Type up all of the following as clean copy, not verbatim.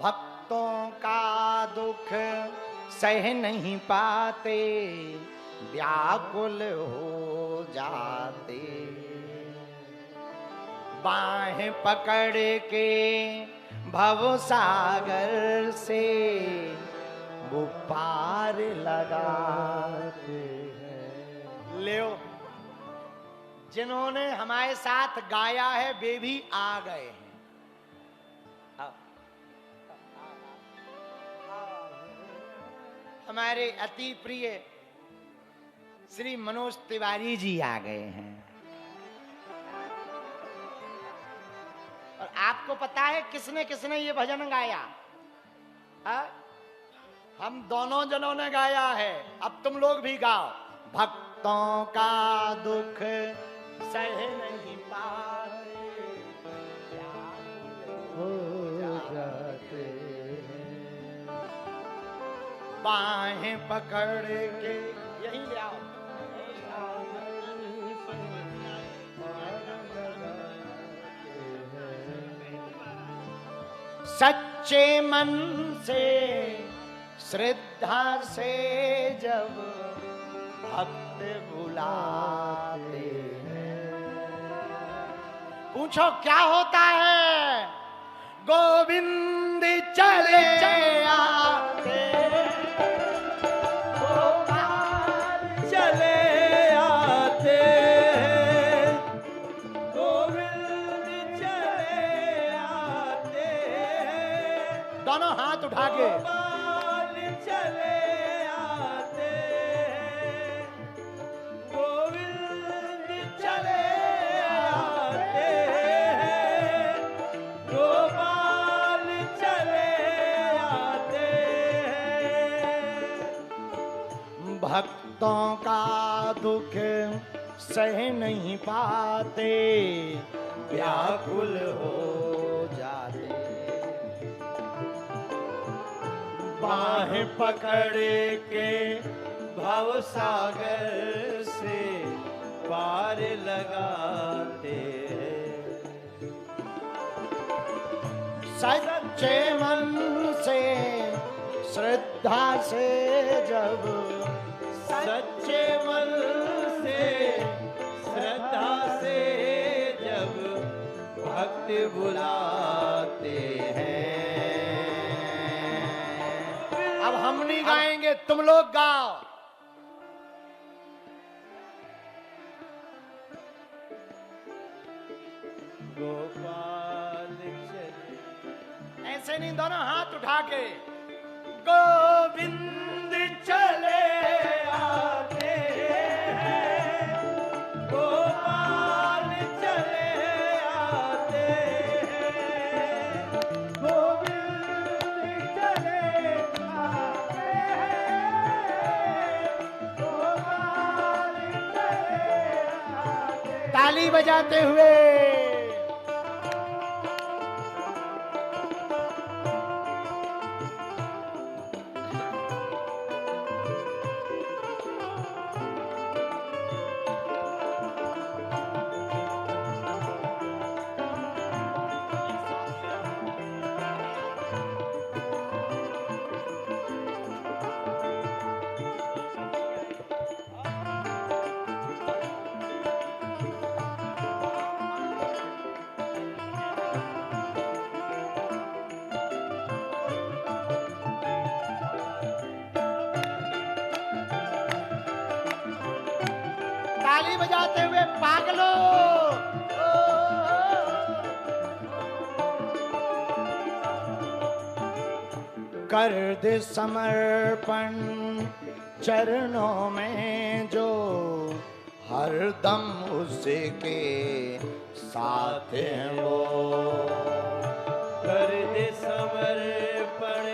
भक्तों का दुख सह नहीं पाते, व्याकुल हो जाते। बाहें पकड़ के भव सागर से वो पार लगाते हैं। ले जिन्होंने हमारे साथ गाया है वे भी आ गए हैं। हमारे अति प्रिय श्री मनोज तिवारी जी आ गए हैं। और आपको पता है किसने किसने ये भजन गाया? हम दोनों जनों ने गाया है। अब तुम लोग भी गाओ। भक्तों का दुख सह नहीं पाते, हो जाते, बाहें पकड़ के यही ले आओ। सच्चे मन से श्रद्धा से जब भक्त बुलाते हैं, पूछो क्या होता है? गोविंद चले आते, गोपाल चले आते, गोविंद चले आते, दोनों हाथ उठा के चले आते, गोविंद चले आते, गोपाल चले आते। भक्तों का दुख सह नहीं पाते, व्याकुल हो जाते, बाहें पकड़ के भव सागर से पार लगाते हैं। सच्चे मन से श्रद्धा से जब, सच्चे मन से श्रद्धा से जब भक्त बुलाते हैं। अब हम नहीं गाएंगे, तुम लोग गाओ। गोपाल चले, ऐसे नहीं, दोनों हाथ उठा के गोविंद चले आते हैं, गोपाल चले आते हैं, गोविंद चले आते हैं, गोपाल चले आते हैं। ताली बजाते हुए ताली बजाते हुए पागलों, कर दे समर्पण चरणों में जो हरदम उसके साथ हैं वो। कर दे समर्पण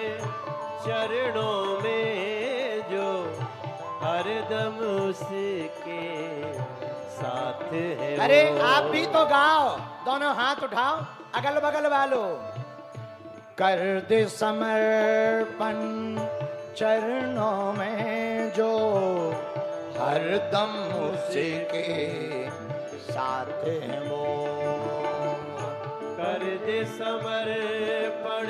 चरणों में जो हरदम उसके साथ है। अरे आप भी तो गाओ, दोनों हाथ उठाओ अगल बगल वालों। कर दे समर्पण चरणों में जो हरदम उसके साथ है वो। कर दे समर्पण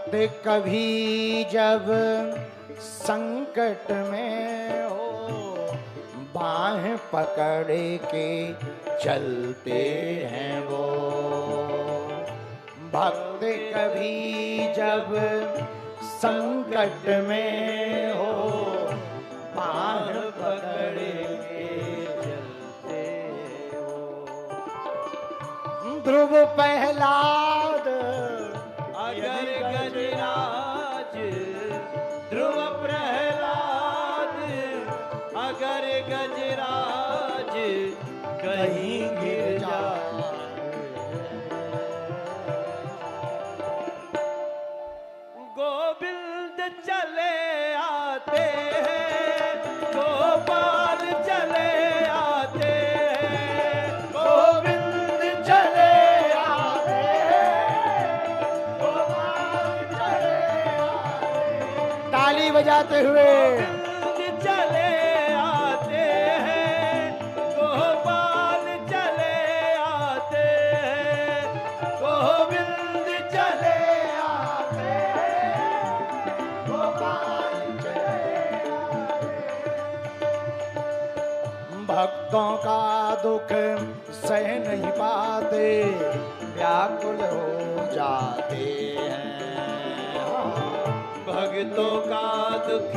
भक्त कभी जब संकट में हो, बाह पकड़ के चलते हैं वो। भक्त कभी जब संकट में हो, बाह पकड़ के चलते हो। ध्रुव प्रहलाद अगर गजराज, ध्रुव प्रहलाद अगर गजराज कहीं गिर जाए। गोविंद चले आते हैं, गोपाल चले आते हैं, गोविंद चले आते हैं, गोपाल चले आते हैं। ताली बजाते हुए गोविंद चले आते हैं, गोपाल चले आते हैं, गोविंद चले आते हैं, गोपाल चले आते हैं। भक्तों का दुख सह नहीं पाते, व्याकुल हो जाते हैं। भक्तों का दुख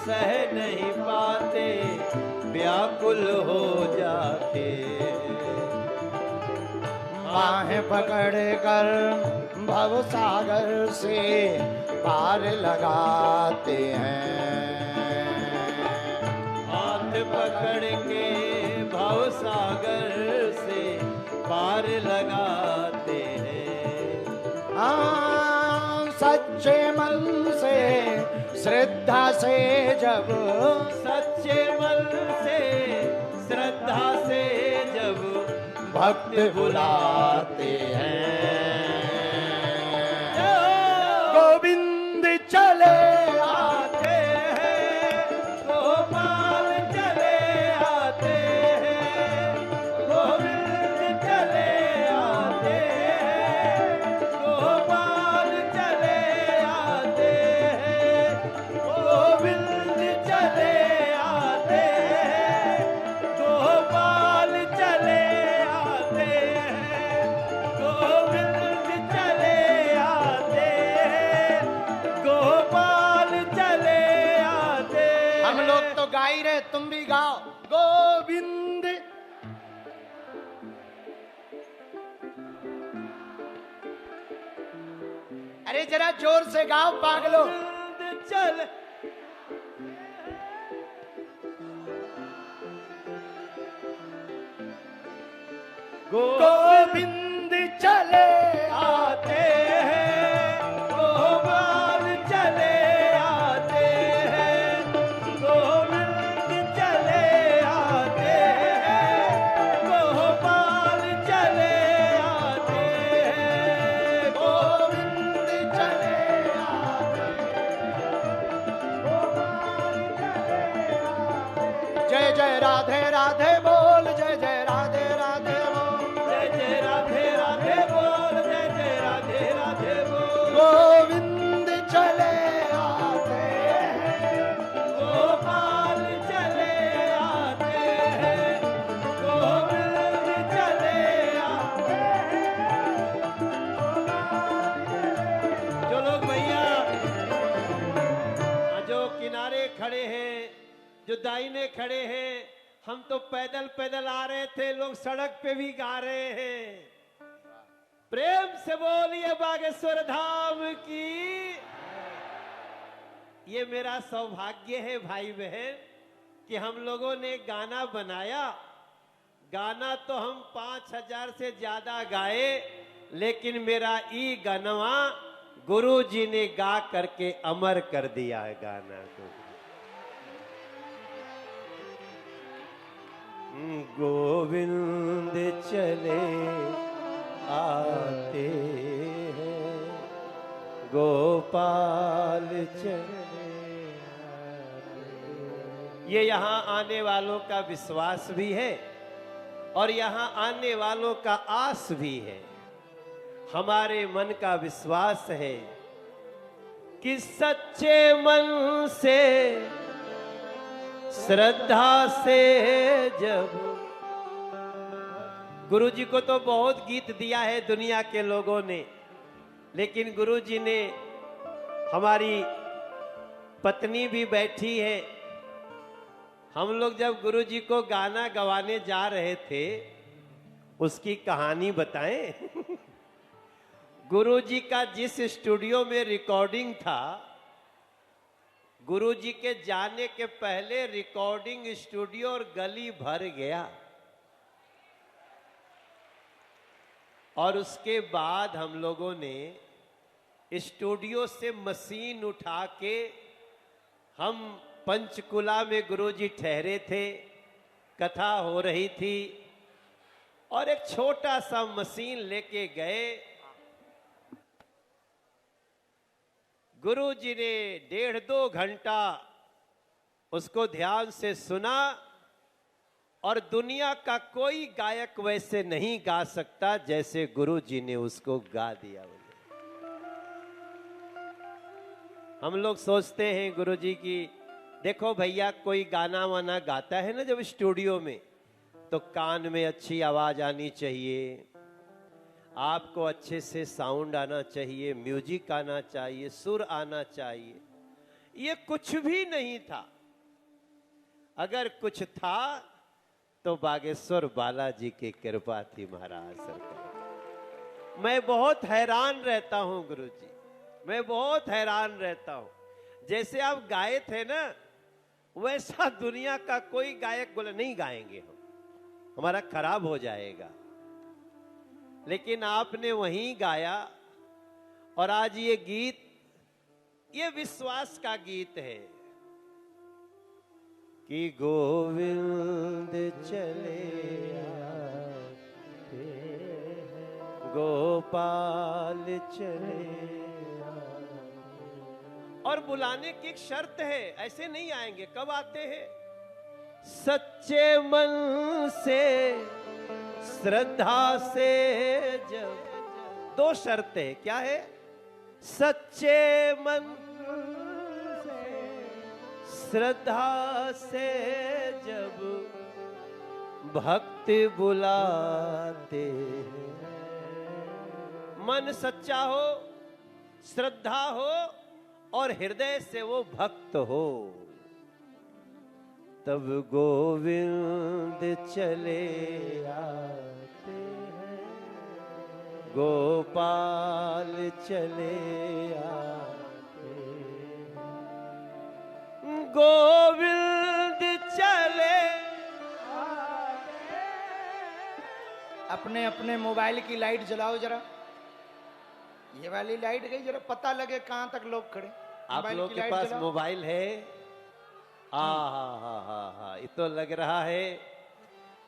सह नहीं पाते, व्याकुल हो जाते। बाह पकड़ कर भव सागर से पार लगाते हैं। हाथ पकड़ के भव सागर से पार लगाते हैं। हाँ, सच्चे मन से श्रद्धा से जब, सच्चे मन से श्रद्धा से जब भक्त बुलाते हैं। गोविंद चले आते हैं, गोपाल चले आते हैं, गोविंद चले आते हैं, गोपाल चले आते हैं, गोविंद चले आते हैं, गोपाल चले आते हैं, गोविंद चले आते हैं, गोपाल चले आते हैं। हम लोग तो गा ही रहे, तुम भी गाओ। गोविंद अरे जरा जोर से गाओ पागलो। गोविंद चल गोविंद चले आते हैं, गोपाल चले आते हैं, गोविंद चले आते हैं, गोपाल चले आते हैं, गोविंद चले आते हैं। जय जय राधे राधे बोल, जय जय राधे राधे बोल। जय जय राधे राधे बोल, जय जय राधे राधे बोल। गोविंद चले आते हैं, गोपाल चले आते हैं, गोविंद चले आते हैं। जो लोग भैया जो किनारे खड़े हैं, जो दाहिने खड़े हैं, हम तो पैदल पैदल आ रहे थे, लोग सड़क पे भी गा रहे हैं। प्रेम से बोलिए बागेश्वर धाम की। ये मेरा सौभाग्य है भाई बहन कि हम लोगों ने गाना बनाया। गाना तो हम 5000 से ज्यादा गाए, लेकिन मेरा ई गनवा गुरु जी ने गा करके अमर कर दिया है गाना को। गोविंद चले आते हैं, गोपाल चले आते हैं। ये यहाँ आने वालों का विश्वास भी है और यहाँ आने वालों का आस भी है। हमारे मन का विश्वास है कि सच्चे मन से श्रद्धा से जब, गुरु जी को तो बहुत गीत दिया है दुनिया के लोगों ने, लेकिन गुरु जी ने, हमारी पत्नी भी बैठी है, हम लोग जब गुरु जी को गाना गवाने जा रहे थे उसकी कहानी बताएं। गुरु जी का जिस स्टूडियो में रिकॉर्डिंग था, गुरु जी के जाने के पहले रिकॉर्डिंग स्टूडियो और गली भर गया, और उसके बाद हम लोगों ने स्टूडियो से मशीन उठा के, हम पंचकुला में गुरुजी ठहरे थे, कथा हो रही थी, और एक छोटा सा मशीन लेके गए। गुरुजी ने 1.5-2 घंटा उसको ध्यान से सुना, और दुनिया का कोई गायक वैसे नहीं गा सकता जैसे गुरुजी ने उसको गा दिया। हम लोग सोचते हैं गुरुजी की, देखो भैया कोई गाना वाना गाता है ना जब स्टूडियो में, तो कान में अच्छी आवाज आनी चाहिए, आपको अच्छे से साउंड आना चाहिए, म्यूजिक आना चाहिए, सुर आना चाहिए। ये कुछ भी नहीं था। अगर कुछ था तो बागेश्वर बालाजी की कृपा थी महाराज सरकार। मैं बहुत हैरान रहता हूं गुरुजी, मैं बहुत हैरान रहता हूं। जैसे आप गाए थे ना, वैसा दुनिया का कोई गायक बोले नहीं गाएंगे हम, हमारा खराब हो जाएगा, लेकिन आपने वहीं गाया। और आज ये गीत, ये विश्वास का गीत है कि गोविंद चले आते हैं, गोपाल चले, और बुलाने की एक शर्त है, ऐसे नहीं आएंगे। कब आते हैं? सच्चे मन से श्रद्धा से जब। 2 शर्तें क्या है? सच्चे मन श्रद्धा से जब भक्त बुलाते हैं। मन सच्चा हो, श्रद्धा हो, और हृदय से वो भक्त हो, तब गोविंद चले आते हैं, गोपाल चले आते हैं, गोविंद चले आते हैं। अपने अपने मोबाइल की लाइट जलाओ जरा, ये वाली लाइट गई, जरा पता लगे कहां तक लोग खड़े। आप लोग के पास मोबाइल है? हाँ, ये तो लग रहा है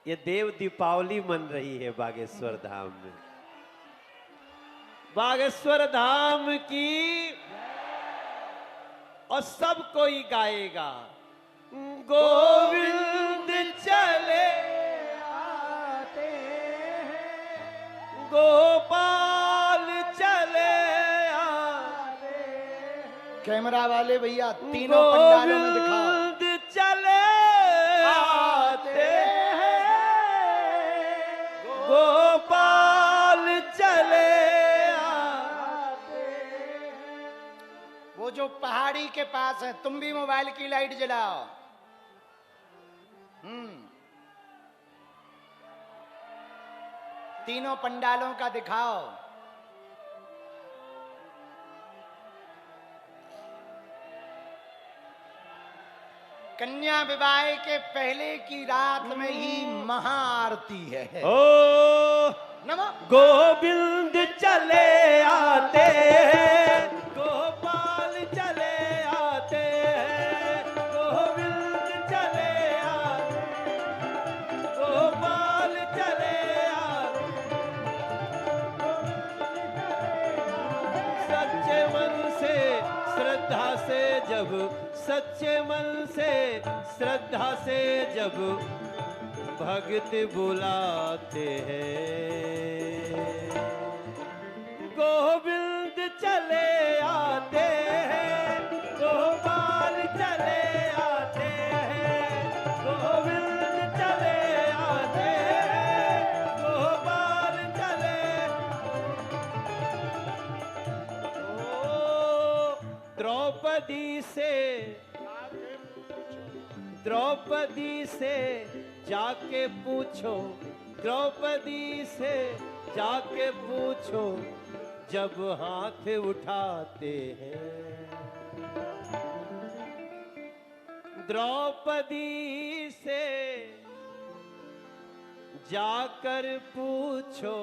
ये देव दीपावली मन रही है बागेश्वर धाम में। बागेश्वर धाम की, और सब कोई गाएगा गोविंद चले आते हैं, गोपाल चले आते हैं। कैमरा वाले भैया तीनों पंडालों में दिखाओ। चले आते हैं, गोपाल चले आते हैं। वो जो पहाड़ी के पास है, तुम भी मोबाइल की लाइट जलाओ। तीनों पंडालों का दिखाओ। कन्या विवाह के पहले की रात में ही महाआरती है। ओ नमो गोविंद चले आते हैं, गोपाल चले आते हैं, गोविंद चले आते हैं, गोपाल चले आते हैं। सच्चे मन से श्रद्धा से जब, सच्चे मन से श्रद्धा से जब भक्त बुलाते हैं, गोविंद चले आते हैं, द्रौपदी से द्रौपदी से जाके पूछो, द्रौपदी से जाके पूछो, जब हाथ उठाते हैं। द्रौपदी से जाकर पूछो,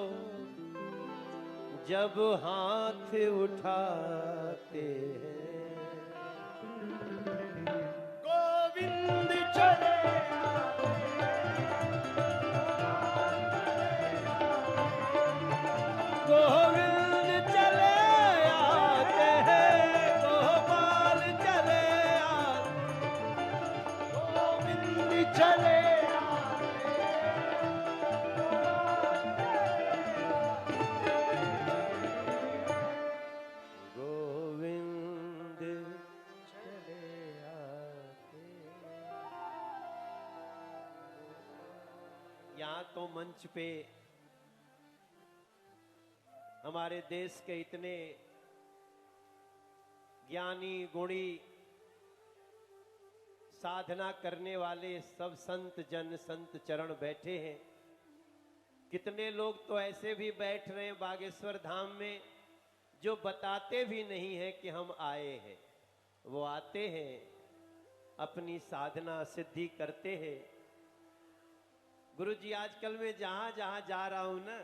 जब हाथ उठाते हैं। गोविंद चले गोविंद चले आते हैं, गोपाल चले आते, गोविंद चले गोविंद चले आते। यहाँ तो मंच पे हमारे देश के इतने ज्ञानी गुणी साधना करने वाले सब संत जन संत चरण बैठे हैं। कितने लोग तो ऐसे भी बैठ रहे हैं बागेश्वर धाम में जो बताते भी नहीं है कि हम आए हैं। वो आते हैं, अपनी साधना सिद्धि करते हैं। गुरुजी आजकल मैं जहां जहां जा रहा हूं ना,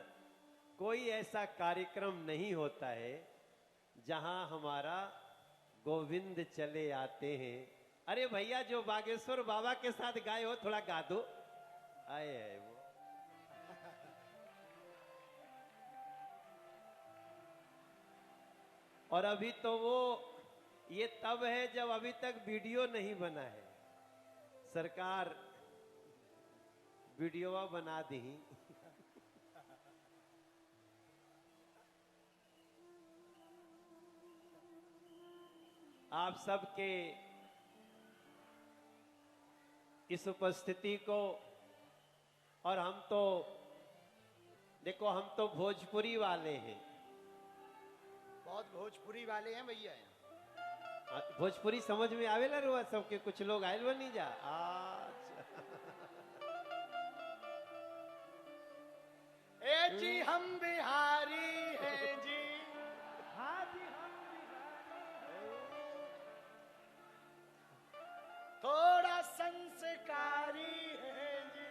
कोई ऐसा कार्यक्रम नहीं होता है जहां हमारा गोविंद चले आते हैं। अरे भैया जो बागेश्वर बाबा के साथ गाए हो थोड़ा गा दो। आए है वो। और अभी तो वो ये तब है जब अभी तक वीडियो नहीं बना है। सरकार वीडियो बना दी। आप सबके इस उपस्थिति को, और हम तो देखो हम तो भोजपुरी वाले हैं। बहुत भोजपुरी वाले हैं भैया। भोजपुरी समझ में आवेला रुआ सबके? कुछ लोग आयल बनी जा। अच्छा ए जी हम बिहारी हैं जी। हाँ जी हम बिहारी। थोड़ा संस्कारी है जी।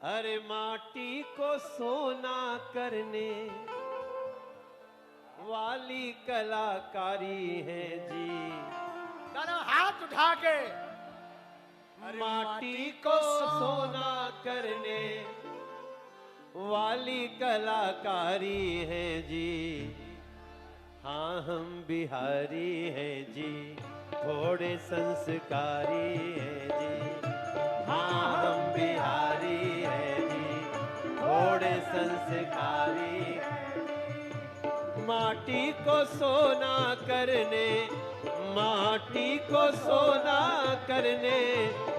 अरे माटी को सोना करने वाली कलाकारी है जी। दोनों हाथ उठा के। माटी को सोना करने वाली कलाकारी है जी। हाँ हम बिहारी हैं जी, थोड़े संस्कारी हैं जी। हाँ हम बिहारी हैं जी, थोड़े संस्कारी। माटी को सोना करने, माटी को सोना करने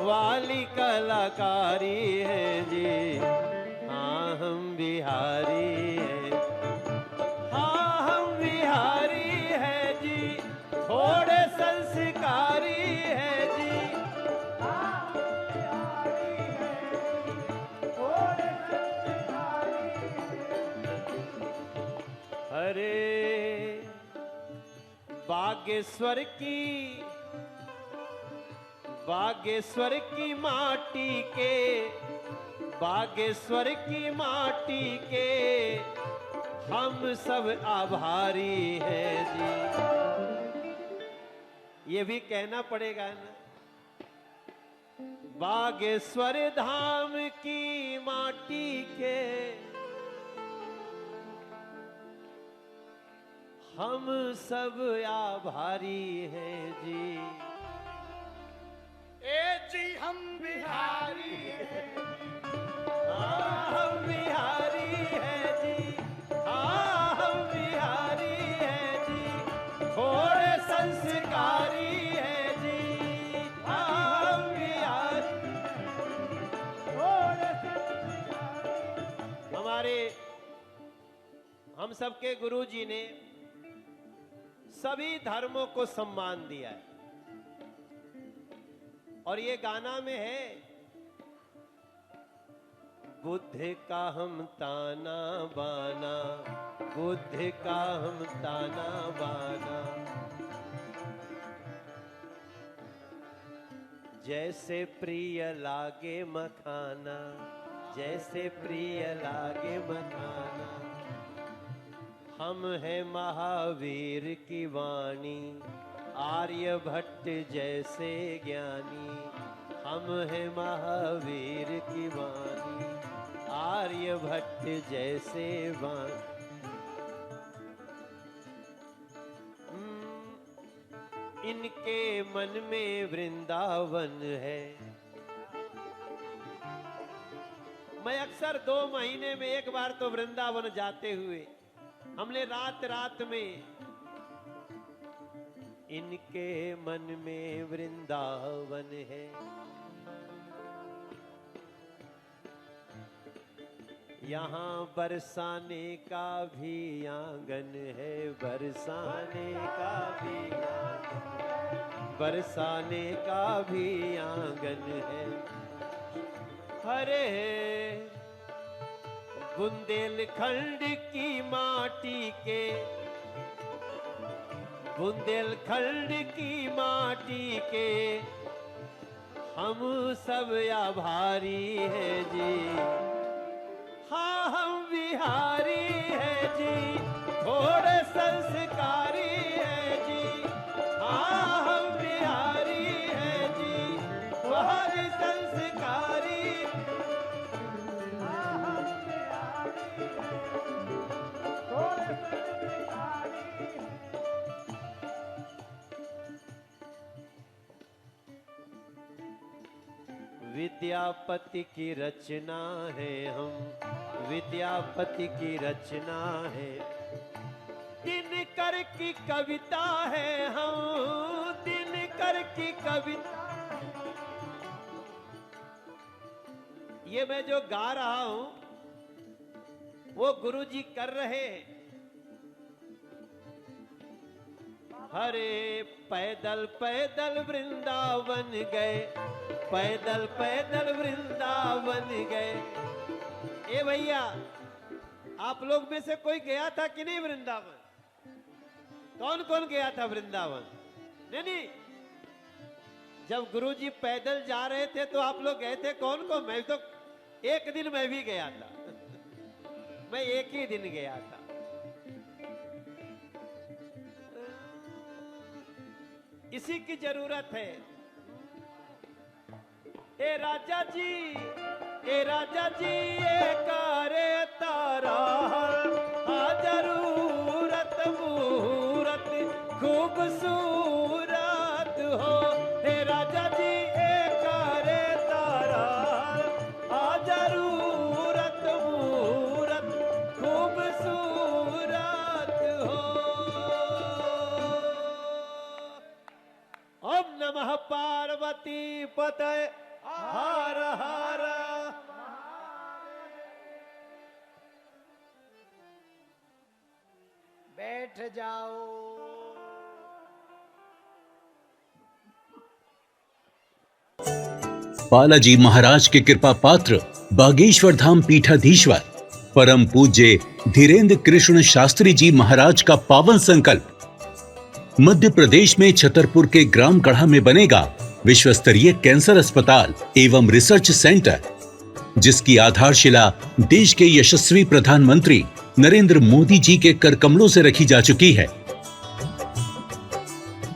वाली कलाकारी है जी। हाँ हम बिहारी हैं, हाँ हम बिहारी हैं जी, थोड़े संस्कारी हैं जी। हाँ हम बिहारी हैं, थोड़े संस्कारी। अरे बागेश्वर की माटी के, बागेश्वर की माटी के हम सब आभारी हैं जी। ये भी कहना पड़ेगा ना, बागेश्वर धाम की माटी के हम सब आभारी हैं जी। ए जी हम बिहारी हैं। हाँ हम बिहारी हैं जी, हाँ हम बिहारी हैं जी, थोड़े संस्कारी हैं जी। हाँ हम बिहारी, थोड़े संस्कारी। हमारे हम सबके गुरु जी ने सभी धर्मों को सम्मान दिया है। और ये गाना में है, बुद्ध का हम ताना बाना, बुद्ध का हम ताना बाना, जैसे प्रिय लागे मखाना, जैसे प्रिय लागे मखाना, हम हैं महावीर की वाणी, आर्यभट्ट जैसे ज्ञानी, हम हैं महावीर की वाणी, आर्यभट्ट जैसे वाणी। इनके मन में वृंदावन है। मैं अक्सर 2 महीने में एक बार तो वृंदावन जाते हुए हमने रात रात में, इनके मन में वृंदावन है। यहाँ बरसाने का भी आंगन है, बरसाने का भी आंगन, बरसाने का भी आंगन है। हरे बुंदेलखंड की माटी के, बुंदेलखंड की माटी के हम सब आभारी हैं जी। हाँ हम बिहारी हैं जी, थोड़े संस्कारी हैं जी। हाँ हम बिहारी हैं जी, बहुत संस्कारी। हाँ हम बिहारी हैं जी, थोड़े संस्कारी। विद्यापति की रचना है हम, विद्यापति की रचना है। दिनकर की कविता है हम, दिनकर की कविता। ये मैं जो गा रहा हूं वो गुरुजी कर रहे हैं। हरे पैदल पैदल वृंदावन गए, पैदल पैदल वृंदावन गए। ए भैया, आप लोग में से कोई गया था कि नहीं वृंदावन? कौन कौन गया था वृंदावन? नहीं, जब गुरुजी पैदल जा रहे थे तो आप लोग गए थे? कौन कौन? मैं तो एक दिन मैं भी गया था। मैं एक ही दिन गया था। इसी की जरूरत है। ए राजा जी, ए राजा जी, ए कारे तारा जरूरत मूरत खूबसूरत हो। ए राजा जी, ए कारे तारा जरूरत मूरत खूबसूरत हो। ओम नमः पार्वती पतये हर हर। बैठ जाओ। बालाजी महाराज के कृपा पात्र बागेश्वर धाम पीठाधीश्वर परम पूज्य धीरेन्द्र कृष्ण शास्त्री जी महाराज का पावन संकल्प। मध्य प्रदेश में छतरपुर के ग्राम गढ़ा में बनेगा विश्व स्तरीय कैंसर अस्पताल एवं रिसर्च सेंटर, जिसकी आधारशिला देश के यशस्वी प्रधानमंत्री नरेंद्र मोदी जी के कर कमलों से रखी जा चुकी है।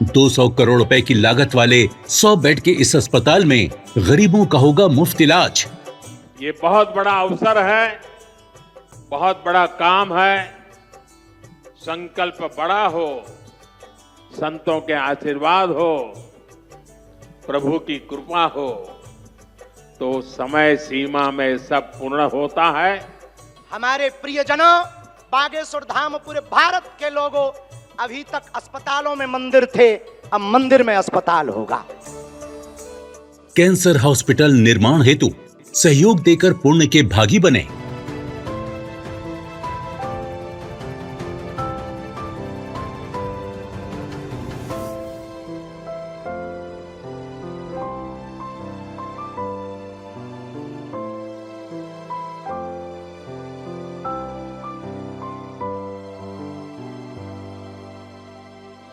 200 करोड़ रुपए की लागत वाले 100 बेड के इस अस्पताल में गरीबों का होगा मुफ्त इलाज। ये बहुत बड़ा अवसर है, बहुत बड़ा काम है। संकल्प बड़ा हो, संतों के आशीर्वाद हो, प्रभु की कृपा हो तो समय सीमा में सब पूर्ण होता है। हमारे प्रियजनों, बागेश्वर धाम पूरे भारत के लोगों, अभी तक अस्पतालों में मंदिर थे, अब मंदिर में अस्पताल होगा। कैंसर हॉस्पिटल निर्माण हेतु सहयोग देकर पुण्य के भागी बने।